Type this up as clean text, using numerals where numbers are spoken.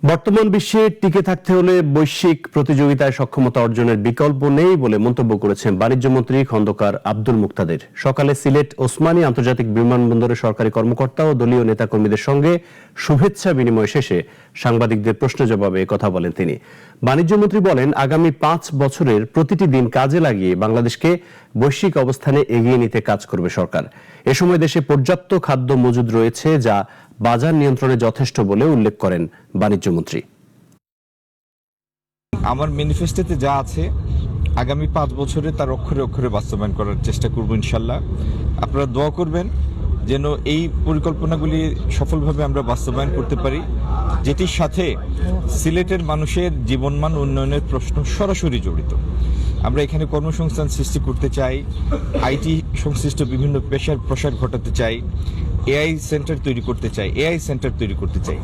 বর্তমান বিশ্বে টিকে থাকতে হলে বৈশ্বিক প্রতিযোগিতায় সক্ষমতা অর্জনের বিকল্প নেই বলে মন্তব্য করেছেন বাণিজ্যমন্ত্রী খন্দকার আব্দুল মুক্তাদির। সকালে সিলেট ওসমানী আন্তর্জাতিক বিমানবন্দরে সরকারি কর্মকর্তা ও দলীয় নেতাকর্মীদের সঙ্গে শুভেচ্ছা বিনিময় শেষে সাংবাদিকদের প্রশ্ন জবাবে কথা বলেন তিনি। বাণিজ্যমন্ত্রী বলেন, আগামী 5 বছরের প্রতিটি দিন কাজে লাগিয়ে বাংলাদেশকে বৈশ্বিক অবস্থানে এগিয়ে নিতে কাজ করবে সরকার। এ সময় দেশে পর্যাপ্ত খাদ্য মজুদ রয়েছে, যা বাজার নিয়ন্ত্রণে যথেষ্ট বলে উল্লেখ করেন বাণিজ্যমন্ত্রী। আমার ম্যানিফেস্টোতে যা আছে আগামী 5 বছরে তার অক্ষরে অক্ষরে বাস্তবায়ন করার চেষ্টা করব ইনশাল্লাহ। আপনারা দোয়া করবেন যেন এই পরিকল্পনাগুলি সফলভাবে আমরা বাস্তবায়ন করতে পারি, যেটির সাথে সিলেটের মানুষের জীবনমান উন্নয়নের প্রশ্ন সরাসরি জড়িত। আমরা এখানে কর্মসংস্থান সৃষ্টি করতে চাই, আইটি সংশ্লিষ্ট বিভিন্ন পেশার প্রসার ঘটাতে চাই, এআই সেন্টার তৈরি করতে চাই।